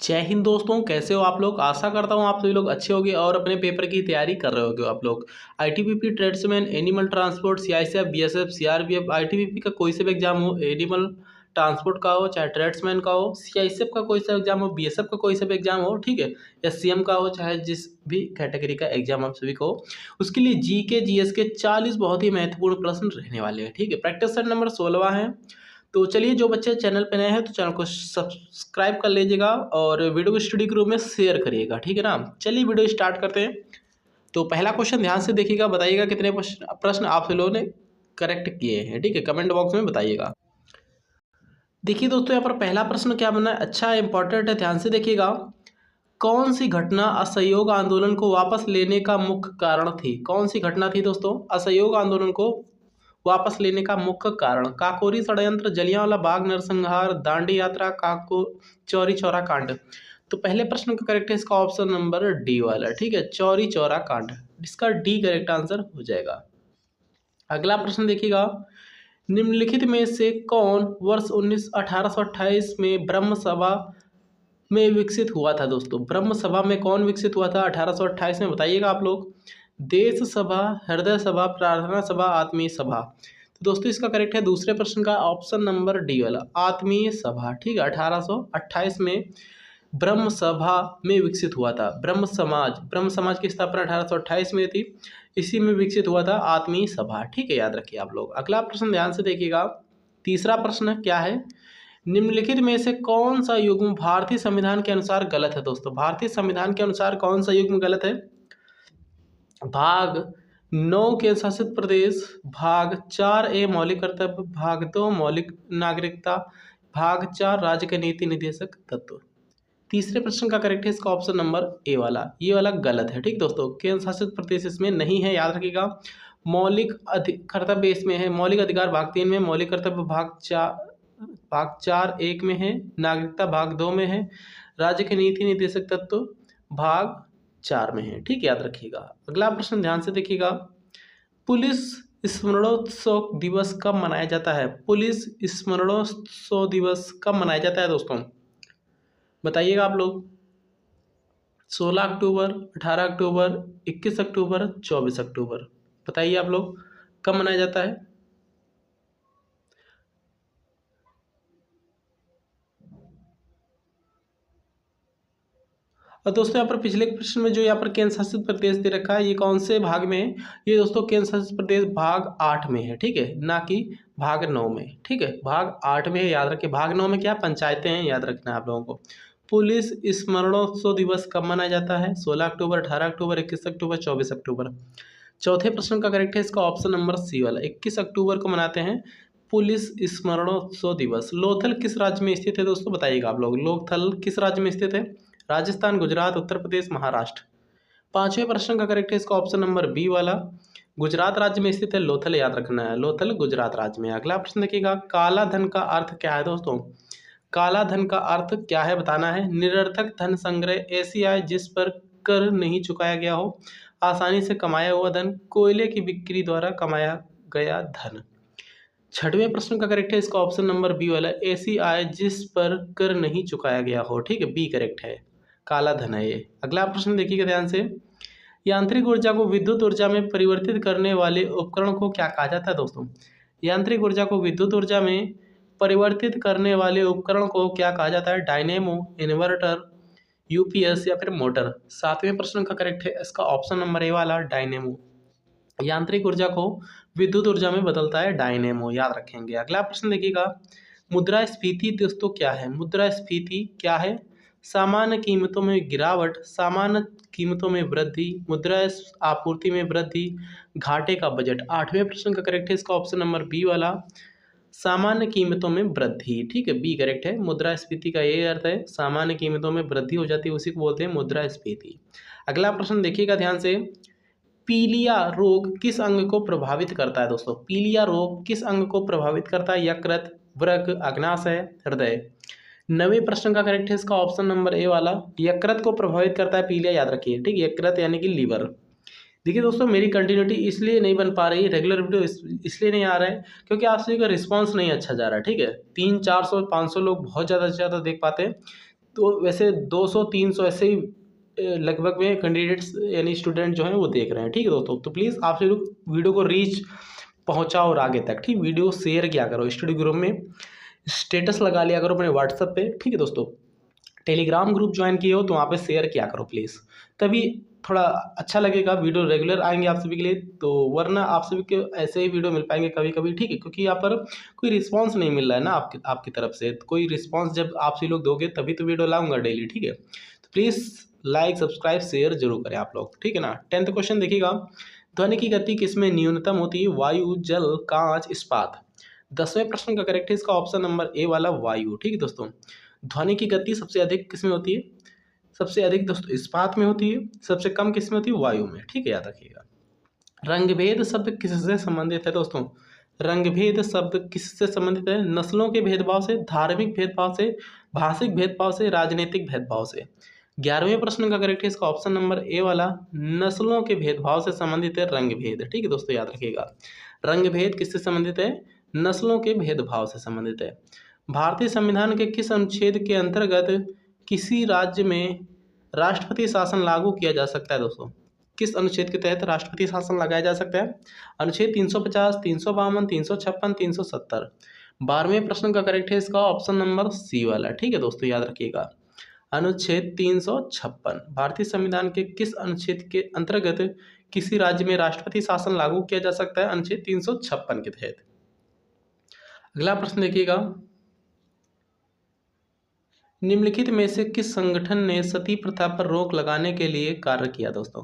जय हिंद दोस्तों, कैसे हो आप लोग। आशा करता हूँ आप सभी लोग अच्छे होंगे और अपने पेपर की तैयारी कर रहे होगे। आप लोग ITBP, tradesman, animal transport, CISF, BSF, CRPF, ITBP का कोई सा भी एग्जाम हो, एनिमल ट्रांसपोर्ट का हो, चाहे ट्रेड्समैन का हो, सीआईएसएफ का कोई सा एग्जाम हो, बीएसएफ का कोई सा भी एग्जाम हो, ठीक है, एससीएम का हो, चाहे जिस भी कैटेगरी का एग्जाम आप सभी को हो, उसके लिए जीके जीएस के 40 बहुत ही महत्वपूर्ण प्रश्न रहने वाले हैं। ठीक है, प्रैक्टिस सेट नंबर 16 है। तो चलिए, जो बच्चे चैनल पे नए हैं तो चैनल को सब्सक्राइब कर लीजिएगा और वीडियो को स्टडी ग्रुप में शेयर करिएगा, ठीक है ना। चलिए वीडियो स्टार्ट करते हैं। तो पहला क्वेश्चन ध्यान से देखिएगा, बताइएगा कितने प्रश्न आप लोगों ने करेक्ट किए हैं, ठीक है, कमेंट बॉक्स में बताइएगा। देखिए दोस्तों, यहाँ पर पहला प्रश्न क्या बना है, अच्छा इंपॉर्टेंट है, ध्यान से देखिएगा। कौन सी घटना असहयोग आंदोलन को वापस लेने का मुख्य कारण थी। कौन सी घटना थी दोस्तों असहयोग आंदोलन को वापस लेने का मुख्य कारण। काकोरी षड्यंत्र, जलियांवाला बाग नरसंहार, दांडी यात्रा, काको चौरी चौरा कांड। तो पहले प्रश्न का करेक्ट है इसका ऑप्शन नंबर डी वाला, ठीक है, चौरी चौरा कांड, इसका डी करेक्ट आंसर हो जाएगा। अगला प्रश्न देखिएगा, निम्नलिखित में से कौन वर्ष 1828 में ब्रह्म सभा में विकसित हुआ था। दोस्तों ब्रह्म सभा में कौन विकसित हुआ था 1828 में, बताइएगा आप लोग। देश सभा, हृदय सभा, प्रार्थना सभा, आत्मीय सभा। तो दोस्तों इसका करेक्ट है दूसरे प्रश्न का ऑप्शन नंबर डी वाला, आत्मीय सभा, ठीक है। 1828 में ब्रह्म सभा में विकसित हुआ था। ब्रह्म समाज की स्थापना 1828 में थी, इसी में विकसित हुआ था आत्मीय सभा, ठीक है, याद रखिए आप लोग। अगला प्रश्न ध्यान से देखिएगा, तीसरा प्रश्न क्या है, निम्नलिखित में से कौन सा युग्म भारतीय संविधान के अनुसार गलत है। दोस्तों भारतीय संविधान के अनुसार कौन सा युग्म गलत है। भाग 9 केंद्र शासित प्रदेश, भाग 4A मौलिक कर्तव्य, भाग 2 मौलिक नागरिकता, भाग 4 राज्य के नीति निर्देशक तत्व। तीसरे प्रश्न का करेक्ट है इसका ऑप्शन नंबर ए वाला, ये वाला गलत है, ठीक दोस्तों, केंद्र शासित प्रदेश इसमें नहीं है, याद रखिएगा। मौलिक कर्तव्य इसमें है, मौलिक अधिकार भाग 3 में, मौलिक कर्तव्य भाग 4(1) में है, नागरिकता भाग 2 में है, राज्य के नीति निर्देशक तत्व भाग 4 में है, ठीक, याद रखिएगा। अगला प्रश्न ध्यान से देखिएगा, पुलिस स्मरणोत्सव दिवस कब मनाया जाता है। पुलिस स्मरणोत्सव दिवस कब मनाया जाता है दोस्तों, बताइएगा आप लोग। 16 अक्टूबर, 18 अक्टूबर, 21 अक्टूबर, 24 अक्टूबर, बताइए आप लोग कब मनाया जाता है। और दोस्तों यहाँ पर पिछले प्रश्न में जो यहाँ पर केंद्र शासित प्रदेश दे रखा है, ये कौन से भाग में है, ये दोस्तों केंद्र शासित प्रदेश भाग 8 में है, ठीक है, ना कि भाग 9 में, ठीक है, भाग 8 में है, याद रखिए। भाग 9 में क्या पंचायतें हैं, याद रखना है आप लोगों को। पुलिस स्मरणोत्सव दिवस कब मनाया जाता है, 16 अक्टूबर, 18 अक्टूबर, 21 अक्टूबर, 24 अक्टूबर। चौथे प्रश्न का करेक्ट है इसका ऑप्शन नंबर सी वाला, 21 अक्टूबर को मनाते हैं पुलिस स्मरणोत्सव दिवस। लोथल किस राज्य में स्थित है दोस्तों, बताइएगा आप लोग। लोथल किस राज्य में स्थित है, राजस्थान, गुजरात, उत्तर प्रदेश, महाराष्ट्र। पांचवें प्रश्न का करेक्ट है इसका ऑप्शन नंबर बी वाला, गुजरात राज्य में स्थित है लोथल, याद रखना है, लोथल गुजरात राज्य में। अगला प्रश्न देखिएगा, काला धन का अर्थ क्या है दोस्तों। काला धन का अर्थ क्या है बताना है। निरर्थक धन संग्रह, ऐसी आय जिस पर कर नहीं चुकाया गया हो, आसानी से कमाया हुआ धन, कोयले की बिक्री द्वारा कमाया गया धन। छठवें प्रश्न का करेक्ट है इसका ऑप्शन नंबर बी वाला, ऐसी आय जिस पर कर नहीं चुकाया गया हो, ठीक है, बी करेक्ट है, काला धन है ये। अगला प्रश्न देखिएगा ध्यान से, यांत्रिक ऊर्जा को विद्युत ऊर्जा में परिवर्तित करने वाले उपकरण को क्या कहा जाता है दोस्तों। यांत्रिक ऊर्जा को विद्युत ऊर्जा में परिवर्तित करने वाले उपकरण को क्या कहा जाता है, डायनेमो, इन्वर्टर, यूपीएस या फिर मोटर। सातवें प्रश्न का करेक्ट है इसका ऑप्शन नंबर ए वाला, डायनेमो, यांत्रिक ऊर्जा को विद्युत ऊर्जा में बदलता है डायनेमो, याद रखेंगे। अगला प्रश्न देखिएगा, मुद्रास्फीति दोस्तों क्या है। मुद्रास्फीति क्या है, सामान्य कीमतों में गिरावट, सामान्य कीमतों में वृद्धि, मुद्रा आपूर्ति में वृद्धि, घाटे का बजट। आठवें प्रश्न का करेक्ट है इसका ऑप्शन नंबर बी वाला, सामान्य कीमतों में वृद्धि, ठीक है, बी करेक्ट है। मुद्रास्फीति का ये अर्थ है, सामान्य कीमतों में वृद्धि हो जाती है, उसी को बोलते हैं मुद्रास्फीति। अगला प्रश्न देखिएगा ध्यान से, पीलिया रोग किस अंग को प्रभावित करता है दोस्तों। पीलिया रोग किस अंग को प्रभावित करता है, यकृत, वृक्क, अग्नाशय, हृदय। नवें प्रश्न का करेक्ट है इसका ऑप्शन नंबर ए वाला, यकृत को प्रभावित करता है पीलिया, याद रखिए, ठीक, यकृत यानी कि लीवर। देखिए दोस्तों, मेरी कंटिन्यूटी इसलिए नहीं बन पा रही, रेगुलर वीडियो इसलिए नहीं आ रहा है क्योंकि आप सभी का रिस्पांस नहीं अच्छा जा रहा है, ठीक है। 300, 400, 500 लोग बहुत ज़्यादा से ज़्यादा देख पाते हैं, तो वैसे 200-300 ऐसे ही लगभग में कैंडिडेट्स यानी स्टूडेंट जो हैं वो देख रहे हैं। ठीक है दोस्तों, तो प्लीज़ आप लोग वीडियो को रीच पहुंचाओ और आगे तक। ठीक, वीडियो शेयर किया करो, स्टडी ग्रुप में स्टेटस लगा लिया करो अपने व्हाट्सएप पे। ठीक है दोस्तों, टेलीग्राम ग्रुप ज्वाइन किए हो तो वहाँ पे शेयर किया करो प्लीज़, तभी थोड़ा अच्छा लगेगा, वीडियो रेगुलर आएंगे आप सभी के लिए। तो वरना आप सभी के ऐसे ही वीडियो मिल पाएंगे कभी कभी। ठीक है, क्योंकि यहाँ पर कोई रिस्पांस नहीं मिल रहा है ना आपकी आपकी तरफ से। तो कोई रिस्पांस जब आप सभी लोग दोगे तभी तो वीडियो लाऊंगा डेली। ठीक है, तो प्लीज़ लाइक सब्सक्राइब शेयर जरूर करें आप लोग। ठीक है ना। 10th क्वेश्चन देखिएगा, ध्वनि की गति किसमें न्यूनतम होती है? वायु, जल, कांच, इस्पात। 10वें प्रश्न का करेक्ट है इसका ऑप्शन नंबर ए वाला वायु। ठीक है दोस्तों, ध्वनि की गति सबसे अधिक किसमें होती है? सबसे अधिक दोस्तों इस्पात में होती है, सबसे कम किसमें होती है? वायु में। ठीक है, याद रखिएगा। रंगभेद शब्द किससे संबंधित है दोस्तों? रंगभेद शब्द किससे संबंधित है? नस्लों के भेदभाव से, धार्मिक भेदभाव से, भाषिक भेदभाव से, राजनीतिक भेदभाव से। 11वें प्रश्न का करेक्ट है इसका ऑप्शन नंबर ए वाला, नस्लों के भेदभाव से संबंधित है रंगभेद। ठीक है दोस्तों, याद रखिएगा, रंगभेद किससे संबंधित है? नस्लों के भेदभाव से संबंधित है। भारतीय संविधान के किस अनुच्छेद के अंतर्गत किसी राज्य में राष्ट्रपति शासन लागू किया जा सकता है दोस्तों? किस अनुच्छेद के तहत राष्ट्रपति शासन लगाया जा सकता है? अनुच्छेद 350, 352, 356, 370। 12वें प्रश्न का करेक्ट है इसका ऑप्शन नंबर सी वाला। ठीक है दोस्तों, याद रखिएगा, अनुच्छेद 356। भारतीय संविधान के किस अनुच्छेद के अंतर्गत किसी राज्य में राष्ट्रपति शासन लागू किया जा सकता है? अनुच्छेद 356 के तहत। अगला प्रश्न देखिएगा, निम्नलिखित में से किस संगठन ने सती प्रथा पर रोक लगाने के लिए कार्य किया दोस्तों?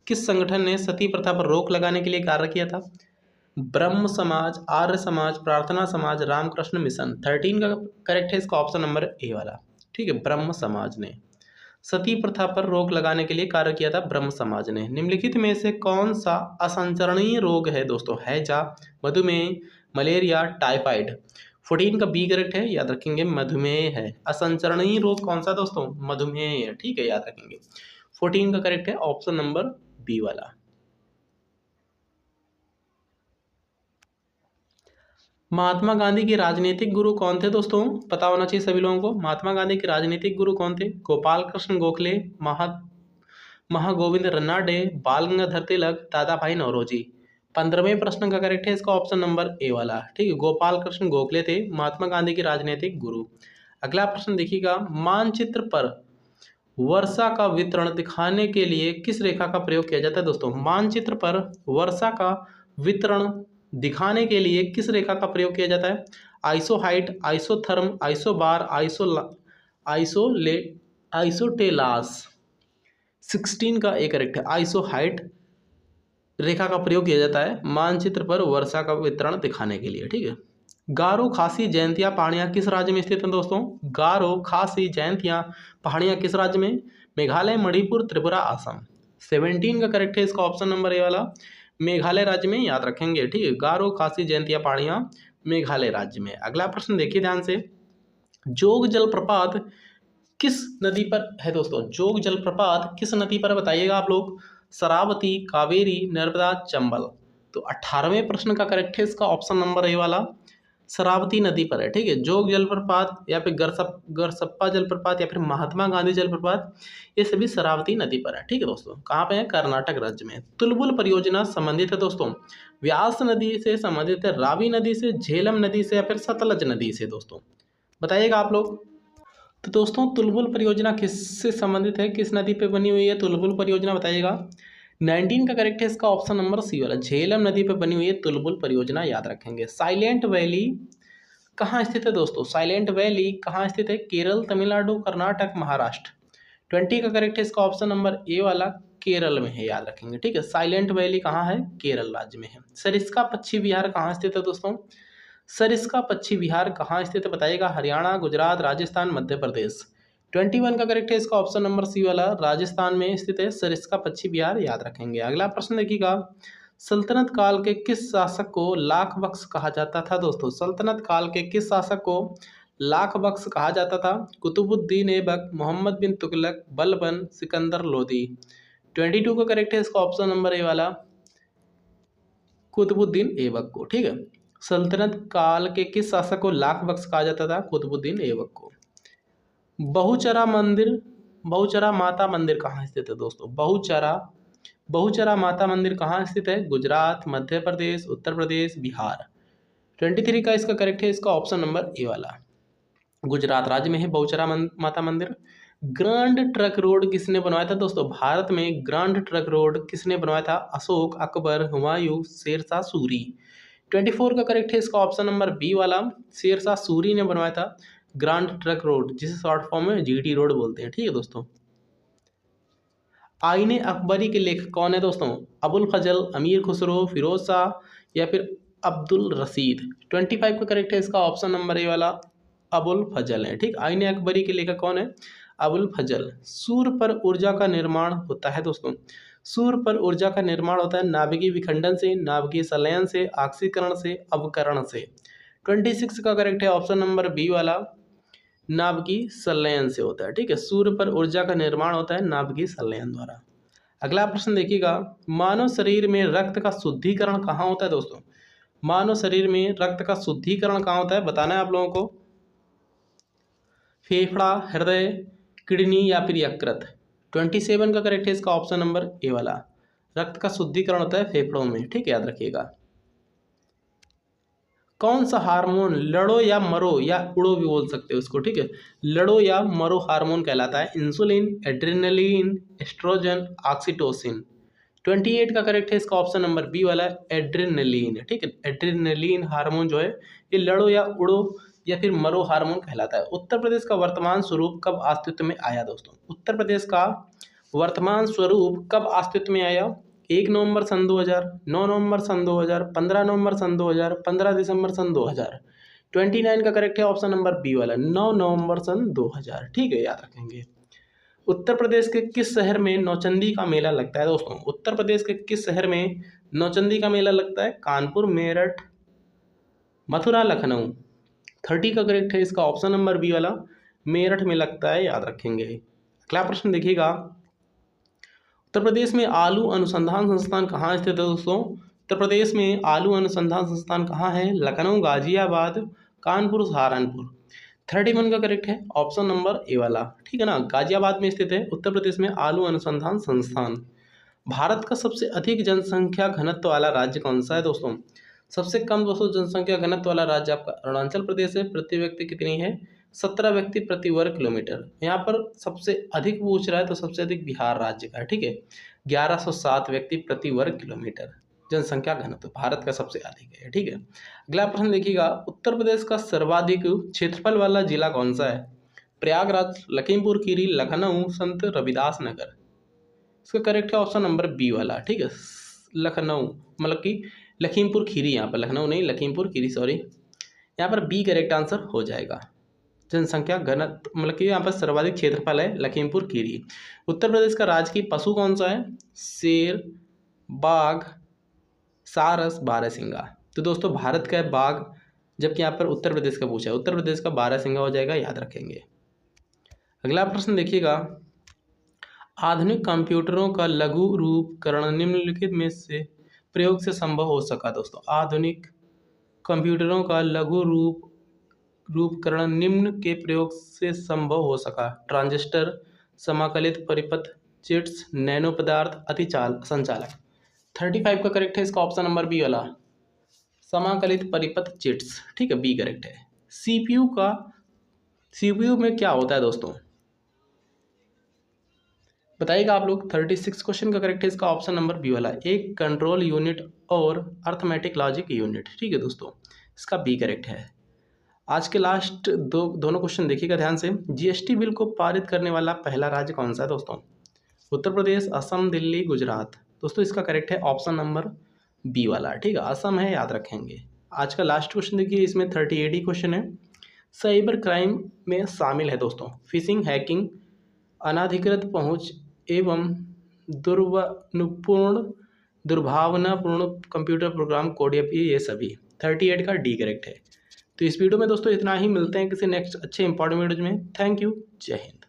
किस संगठन ने सती प्रथा पर रोक लगाने के लिए कार्य किया था? ब्रह्म समाज, आर्य समाज, प्रार्थना समाज, रामकृष्ण मिशन। 13 का करेक्ट है इसका ऑप्शन नंबर ए वाला। ठीक है, ब्रह्म समाज ने सती प्रथा पर रोक लगाने के लिए कार्य किया था, ब्रह्म समाज ने। निम्नलिखित में से कौन सा असंचरणीय रोग है दोस्तों? हैजा, मधुमेह, मलेरिया, टाइफाइड। 14 का बी करेक्ट है, याद रखेंगे, मधुमेह है। असंचरणीय रोग कौन सा दोस्तों? मधुमेह है। ठीक है, याद रखेंगे, 14 का करेक्ट है ऑप्शन नंबर बी वाला। महात्मा गांधी के राजनीतिक गुरु कौन थे दोस्तों? पता होना चाहिए सभी लोगों को। महात्मा गांधी के राजनीतिक गुरु कौन थे? गोपाल कृष्ण गोखले, महागोविंद रनाडे, बाल गंगाधर तिलक, दादा भाई नौरोजी। 15वें प्रश्न का करेक्ट है इसका ऑप्शन नंबर ए वाला। ठीक है, गोपाल कृष्ण गोखले थे महात्मा गांधी के राजनीतिक गुरु। अगला प्रश्न देखिएगा, मानचित्र पर वर्षा का वितरण दिखाने के लिए किस रेखा का प्रयोग किया जाता है दोस्तों? मानचित्र पर वर्षा का वितरण दिखाने के लिए किस रेखा का प्रयोग किया जाता है? Isohyet, isotherm, isobar, आइसोले आइसोटेलास। 16 का ए करेक्ट है, आइसोहाइट रेखा का प्रयोग किया जाता है मानचित्र पर वर्षा का वितरण दिखाने के लिए। ठीक है, गारो, खासी, जयंतिया पहाड़ियाँ किस राज्य में स्थित हैं दोस्तों? गारो, खासी, जयंतिया पहाड़ियाँ किस राज्य में? मेघालय, मणिपुर, त्रिपुरा, असम। 17 का करेक्ट है इसका ऑप्शन नंबर ए वाला, मेघालय राज्य में, याद रखेंगे। ठीक है, गारो, खासी, जयंतिया पहाड़ियाँ मेघालय राज्य में। अगला प्रश्न देखिए ध्यान से, जोग जलप्रपात किस नदी पर है दोस्तों? जोग जलप्रपात किस नदी पर बताइएगा आप लोग? शरावती, कावेरी, नर्मदा, चंबल। तो 18वें प्रश्न का करेक्ट है इसका ऑप्शन नंबर ए वाला, शरावती नदी पर है। ठीक है, जोग जलप्रपात या फिर गरसप्पा जलप्रपात या फिर महात्मा गांधी जलप्रपात, ये सभी शरावती नदी पर है। ठीक है दोस्तों, कहाँ पे है? कर्नाटक राज्य में। तुलबुल परियोजना संबंधित है दोस्तों व्यास नदी से संबंधित है, रावी नदी से, झेलम नदी से या फिर सतलज नदी से दोस्तों? बताइएगा आप लोग। तो दोस्तों तुलबुल परियोजना किससे संबंधित है? किस नदी पे बनी हुई है तुलबुल परियोजना? बताइएगा। 19 का करेक्ट है इसका ऑप्शन नंबर सी वाला, झेलम नदी पे बनी हुई है तुलबुल परियोजना, याद रखेंगे। साइलेंट वैली कहाँ स्थित है दोस्तों? साइलेंट वैली कहाँ स्थित है? केरल, तमिलनाडु, कर्नाटक, महाराष्ट्र। 20 का करेक्ट है इसका ऑप्शन नंबर ए वाला, केरल में है, याद रखेंगे। ठीक है, साइलेंट वैली कहाँ है? केरल राज्य में है। सरिस्का पक्षी विहार कहाँ स्थित है दोस्तों? सरिस्का पक्षी विहार कहाँ स्थित है? बताइएगा। हरियाणा, गुजरात, राजस्थान, मध्य प्रदेश। 21 का करेक्ट है इसका ऑप्शन नंबर सी वाला, राजस्थान में स्थित है सरिस्का पक्षी विहार, याद रखेंगे। अगला प्रश्न देखिएगा, सल्तनत काल के किस शासक को लाख बख्श कहा जाता था दोस्तों? सल्तनत काल के किस शासक को लाख बख्श कहा जाता था? कुतुबुद्दीन ऐबक, मोहम्मद बिन तुगलक, बलबन, सिकंदर लोदी। 22 का करेक्ट है इसका ऑप्शन नंबर ए वाला, कुतुबुद्दीन ऐबक को। ठीक है, सल्तनत काल के किस शासक को लाख बख्श कहा जाता था? कुतुबुद्दीन ऐबक को। बहुचरा मंदिर, बहुचरा माता मंदिर कहाँ स्थित है दोस्तों? बहुचरा माता मंदिर कहाँ स्थित है? गुजरात, मध्य प्रदेश, उत्तर प्रदेश, बिहार। 23 का इसका करेक्ट है इसका ऑप्शन नंबर ए वाला, गुजरात राज्य में है बहुचरा माता मंदिर। ग्रांड ट्रक रोड किसने बनवाया था दोस्तों? भारत में ग्रांड ट्रक रोड किसने बनवाया था? अशोक, अकबर, हुमायूं, शेरशाह सूरी। 24 का करेक्ट है इसका ऑप्शन नंबर बी वाला, शेरशाह सूरी ने बनवाया था ग्रांड ट्रक रोड, जिसे शॉर्ट फॉर्म में जीटी रोड बोलते हैं। ठीक है दोस्तों। आईने अकबरी के लेखक कौन है दोस्तों? अबुल फजल, अमीर खुसरो, फिरोज शाह या फिर अब्दुल रशीद। 25 का करेक्ट है इसका ऑप्शन नंबर ए वाला, अबुल फजल है। ठीक, आईने अकबरी के लेखक कौन है? अबुल फजल। सूर्य पर ऊर्जा का निर्माण होता है दोस्तों, सूर्य पर ऊर्जा का निर्माण होता है नाभिकीय विखंडन से, नाभिकीय संलयन से, ऑक्सीकरण से, अवकरण से। 26 का करेक्ट है ऑप्शन नंबर बी वाला, नाभिकीय संलयन से होता है। ठीक है, सूर्य पर ऊर्जा का निर्माण होता है नाभिकीय संलयन द्वारा। अगला प्रश्न देखिएगा, मानव शरीर में रक्त का शुद्धिकरण कहाँ होता है दोस्तों? मानव शरीर में रक्त का शुद्धिकरण कहाँ होता है, बताना है आप लोगों को। फेफड़ा, हृदय, किडनी या फिर यकृत। 27 का करेक्ट है इसका ऑप्शन नंबर ए वाला, रक्त का शुद्धिकरण होता है फेफड़ों में। ठीक है, याद रखिएगा। कौन सा हार्मोन लड़ो या मरो या उड़ो भी बोल सकते हो उसको, ठीक है, लड़ो या मरो हार्मोन कहलाता है? Insulin, adrenaline, oestrogen, oxytocin. 28 का करेक्ट है इसका ऑप्शन नंबर बी वाला, एड्रेनलिन। ठीक है, एड्रेनलिन हार्मोन जो है ये लड़ो या उड़ो या फिर मरो हार्मोन कहलाता है। उत्तर प्रदेश का वर्तमान स्वरूप कब अस्तित्व में आया दोस्तों? उत्तर प्रदेश का वर्तमान स्वरूप कब अस्तित्व में आया? 1 नवंबर सन 2000, 9 नवंबर सन 2000, 15 नवंबर सन 2000, 15 दिसंबर सन 2000। 29 का करेक्ट है ऑप्शन नंबर बी वाला, 9 नवंबर सन 2000। ठीक है, याद रखेंगे। उत्तर प्रदेश के किस शहर में नौचंदी का मेला लगता है दोस्तों? उत्तर प्रदेश के किस शहर में नौचंदी का मेला लगता है? कानपुर, मेरठ, मथुरा, लखनऊ। 30 का करेक्ट है इसका ऑप्शन नंबर बी वाला, मेरठ में लगता है, याद रखेंगे। अगला प्रश्न देखिएगा, उत्तर प्रदेश में आलू अनुसंधान संस्थान कहाँ स्थित है दोस्तों? उत्तर प्रदेश में आलू अनुसंधान संस्थान कहाँ है? लखनऊ, गाजियाबाद, कानपुर, सहारनपुर। 31 का करेक्ट है ऑप्शन नंबर ए वाला, ठीक है ना, गाजियाबाद में स्थित है उत्तर प्रदेश में आलू अनुसंधान संस्थान। भारत का सबसे अधिक जनसंख्या घनत्व वाला राज्य कौन सा है दोस्तों? सबसे कम दोस्तों जनसंख्या घनत्व वाला राज्य आपका अरुणाचल प्रदेश है। प्रति व्यक्ति कितनी है? 17 व्यक्ति प्रति वर्ग किलोमीटर। यहाँ पर सबसे अधिक पूछ रहा है तो सबसे अधिक बिहार राज्य का है। ठीक है, 1107 व्यक्ति प्रति वर्ग किलोमीटर जनसंख्या घनत्व भारत का सबसे अधिक है। ठीक है, अगला प्रश्न देखिएगा, उत्तर प्रदेश का सर्वाधिक क्षेत्रफल वाला जिला कौन सा है? प्रयागराज, लखीमपुर खीरी, लखनऊ, संत रविदास नगर। इसका करेक्ट है ऑप्शन नंबर बी वाला। ठीक है, लखनऊ, मतलब कि लखीमपुर खीरी, यहाँ पर लखनऊ नहीं लखीमपुर खीरी, सॉरी, यहाँ पर बी करेक्ट आंसर हो जाएगा। जनसंख्या घनत्व मतलब कि यहाँ पर सर्वाधिक क्षेत्रफल है लखीमपुर खीरी। उत्तर प्रदेश का राजकीय पशु कौन सा है? शेर, बाघ, सारस, बारहसिंगा। तो दोस्तों भारत का है बाघ, जबकि यहाँ पर उत्तर प्रदेश का पूछा है, उत्तर प्रदेश का बारहसिंगा हो जाएगा, याद रखेंगे। अगला प्रश्न देखिएगा, आधुनिक कंप्यूटरों का लघु रूपकरण निम्नलिखित में से प्रयोग से संभव हो सका दोस्तों? आधुनिक कंप्यूटरों का लघु रूपकरण निम्न के प्रयोग से संभव हो सका? ट्रांजिस्टर, समाकलित परिपथ, चिट्स, नैनो पदार्थ, अतिचाल संचालक। 35 का करेक्ट है इसका ऑप्शन नंबर बी वाला, समाकलित परिपथ चिट्स। ठीक है, बी करेक्ट है। सीपीयू में क्या होता है दोस्तों, बताइएगा आप लोग। 36 क्वेश्चन का करेक्ट है इसका ऑप्शन नंबर बी वाला, एक कंट्रोल यूनिट और अर्थमेटिक लॉजिक यूनिट। ठीक है दोस्तों, इसका बी करेक्ट है। आज के लास्ट दोनों क्वेश्चन देखिएगा ध्यान से। जीएसटी बिल को पारित करने वाला पहला राज्य कौन सा है दोस्तों? उत्तर प्रदेश, असम, दिल्ली, गुजरात। दोस्तों इसका करेक्ट है ऑप्शन नंबर बी वाला। ठीक है, असम है, याद रखेंगे। आज का लास्ट क्वेश्चन देखिए, इसमें 38 ही क्वेश्चन है। साइबर क्राइम में शामिल है दोस्तों फिशिंग, हैकिंग, अनाधिकृत पहुंच एवं दुर्भावनापूर्ण कंप्यूटर प्रोग्राम कोड, ये सभी। 38 का डी करेक्ट है। तो इस वीडियो में दोस्तों इतना ही, मिलते हैं किसी नेक्स्ट अच्छे इंपॉर्टेंट वीडियो में। थैंक यू, जय हिंद।